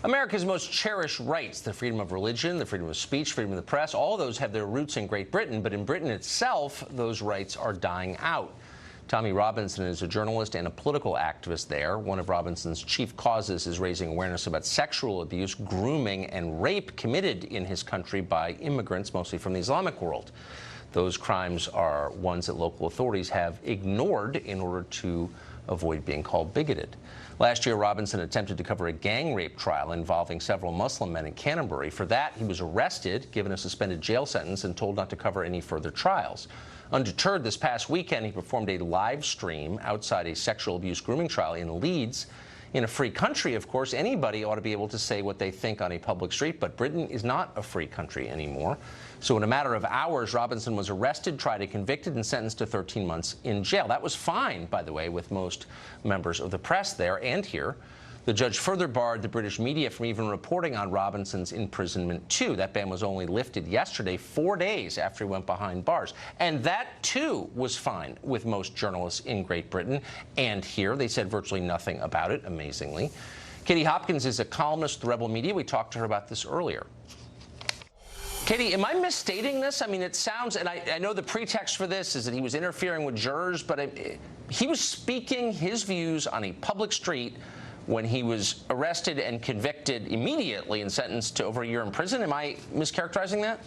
America's most cherished rights, the freedom of religion, the freedom of speech, freedom of the press, all of those have their roots in Great Britain. But in Britain itself, those rights are dying out. Tommy Robinson is a journalist and a political activist there. One of Robinson's chief causes is raising awareness about sexual abuse, grooming, and rape committed in his country by immigrants, mostly from the Islamic world. Those crimes are ones that local authorities have ignored in order to avoid being called bigoted. Last year, Robinson attempted to cover a gang rape trial involving several Muslim men in Canterbury. For that, he was arrested, given a suspended jail sentence, and told not to cover any further trials. Undeterred, this past weekend, he performed a live stream outside a sexual abuse grooming trial in Leeds. In a free country, of course, anybody ought to be able to say what they think on a public street, but Britain is not a free country anymore. So in a matter of hours, Robinson was arrested, tried and convicted, and sentenced to 13 months in jail. That was fine, by the way, with most members of the press there and here. The judge further barred the British media from even reporting on Robinson's imprisonment, too. That ban was only lifted yesterday, 4 days after he went behind bars. And that, too, was fine with most journalists in Great Britain and here. They said virtually nothing about it, amazingly. Katie Hopkins is a columnist with the Rebel Media. We talked to her about this earlier. Katie, am I misstating this? I mean, it sounds, and I know the pretext for this is that he was interfering with jurors, but he was speaking his views on a public street when he was arrested and convicted immediately and sentenced to over a year in prison. Am I mischaracterizing that?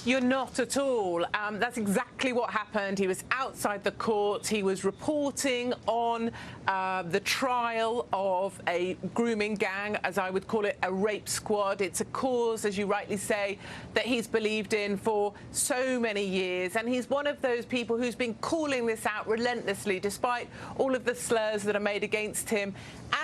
You're not at all. That's exactly what happened. He was outside the court. He was reporting on the trial of a grooming gang, as I would call it, a rape squad. It's a cause, as you rightly say, that he's believed in for so many years. And he's one of those people who's been calling this out relentlessly, despite all of the slurs that are made against him.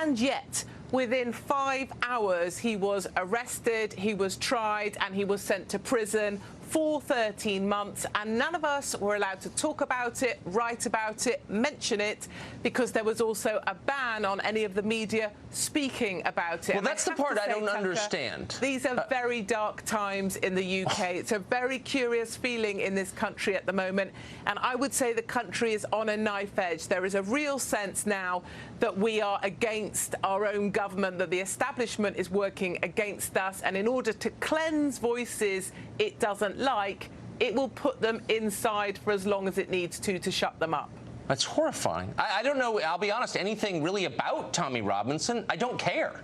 And yet, within 5 hours, he was arrested, he was tried, and he was sent to prison for 13 months, and none of us were allowed to talk about it, write about it, mention it, because there was also a ban on any of the media speaking about it. Well, that's the part I don't understand. These are very dark times in the UK. It's a very curious feeling in this country at the moment, and I would say the country is on a knife edge. There is a real sense now that we are against our own government, that the establishment is working against us, and in order to cleanse voices it doesn't like, it will put them inside for as long as it needs to shut them up. That's horrifying. I don't know, I'll be honest, anything really about Tommy Robinson. I don't care.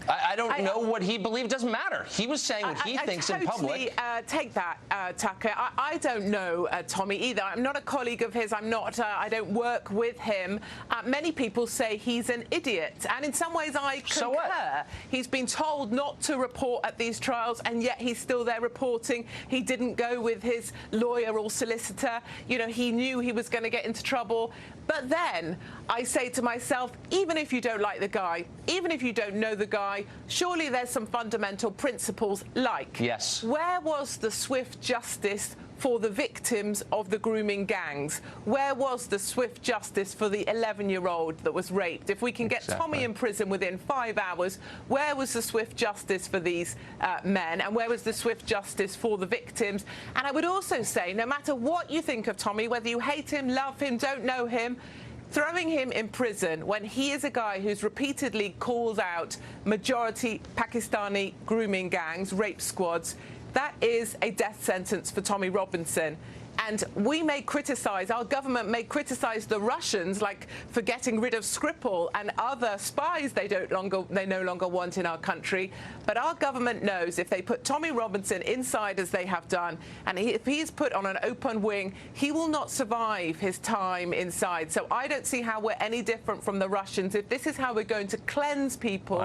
I don't know what he believed. It doesn't matter. He was saying what he thinks in public. Take that, Tucker. I don't know Tommy either. I'm not a colleague of his. I'm not. I don't work with him. Many people say he's an idiot, and in some ways I concur. So what? He's been told not to report at these trials, and yet he's still there reporting. He didn't go with his lawyer or solicitor. You know, he knew he was going to get into trouble. But then I say to myself, even if you don't like the guy, even if you don't know the guy, surely there's some fundamental principles like, yes, where was the swift justice for the victims of the grooming gangs? Where was the swift justice for the 11-year-old that was raped? If we can get Tommy in prison within 5 hours, where was the swift justice for these men? And where was the swift justice for the victims? And I would also say, no matter what you think of Tommy, whether you hate him, love him, don't know him, throwing him in prison when he is a guy who's repeatedly called out majority Pakistani grooming gangs, rape squads, that is a death sentence for Tommy Robinson. And we may criticize, our government may criticize the Russians, like for getting rid of Skripal and other spies they no longer want in our country. But our government knows if they put Tommy Robinson inside, as they have done, and if he's put on an open wing, he will not survive his time inside. So I don't see how we're any different from the Russians if this is how we're going to cleanse people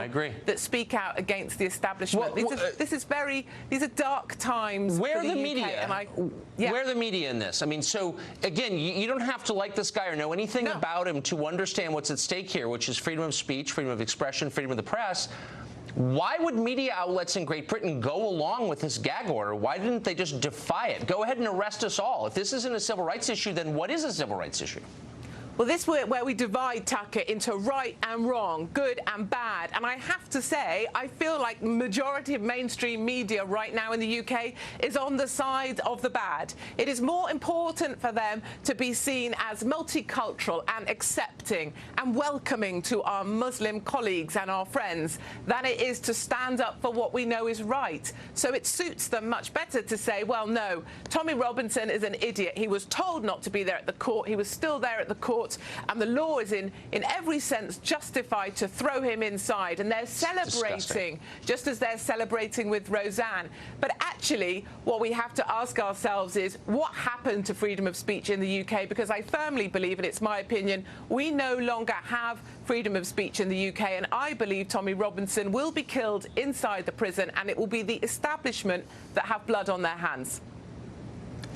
that speak out against the establishment. These are dark times. Where for the the UK, media? Where the media in this? I mean, so again, you don't have to like this guy or know anything about him to understand what's at stake here, which is freedom of speech, freedom of expression, freedom of the press. Why would media outlets in Great Britain go along with this gag order? Why didn't they just defy it? Go ahead and arrest us all. If this isn't a civil rights issue, then what is a civil rights issue? Well, this is where we divide, Tucker, into right and wrong, good and bad. And I have to say, I feel like the majority of mainstream media right now in the UK is on the side of the bad. It is more important for them to be seen as multicultural and accepting and welcoming to our Muslim colleagues and our friends than it is to stand up for what we know is right. So it suits them much better to say, well, no, Tommy Robinson is an idiot. He was told not to be there at the court. He was still there at the court. And the law is in every sense justified to throw him inside. And they're celebrating, just as they're celebrating with Roseanne. But actually, what we have to ask ourselves is, what happened to freedom of speech in the UK? Because I firmly believe, and it's my opinion, we no longer have freedom of speech in the UK. And I believe Tommy Robinson will be killed inside the prison, and it will be the establishment that have blood on their hands.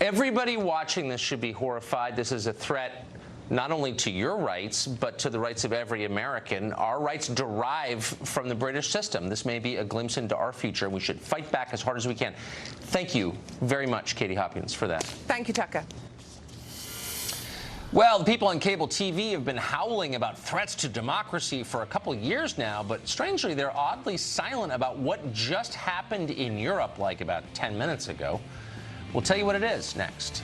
Everybody watching this should be horrified. This is a threat not only to your rights, but to the rights of every American. Our rights derive from the British system. This may be a glimpse into our future. We should fight back as hard as we can. Thank you very much, Katie Hopkins, for that. Thank you, Tucker. Well, the people on cable TV have been howling about threats to democracy for a couple of years now, but strangely, they're oddly silent about what just happened in Europe like about 10 minutes ago. We'll tell you what it is next.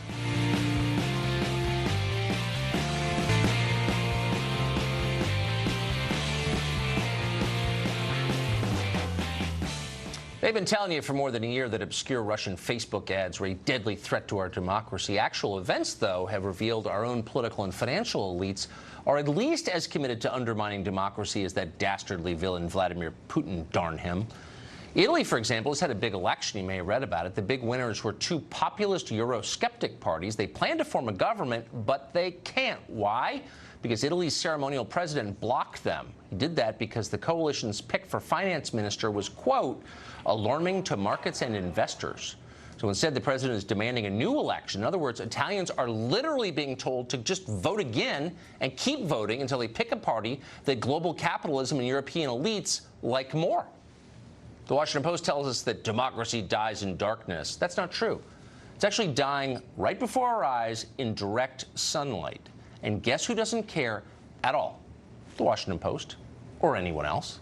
They've been telling you for more than a year that obscure Russian Facebook ads were a deadly threat to our democracy. Actual events, though, have revealed our own political and financial elites are at least as committed to undermining democracy as that dastardly villain Vladimir Putin, darn him. Italy, for example, has had a big election. You may have read about it. The big winners were two populist Eurosceptic parties. They plan to form a government, but they can't. Why? Because Italy's ceremonial president blocked them. He did that because the coalition's pick for finance minister was, quote, alarming to markets and investors. So instead, the president is demanding a new election. In other words, Italians are literally being told to just vote again and keep voting until they pick a party that global capitalism and European elites like more. The Washington Post tells us that democracy dies in darkness. That's not true. It's actually dying right before our eyes in direct sunlight. And guess who doesn't care at all? The Washington Post or anyone else.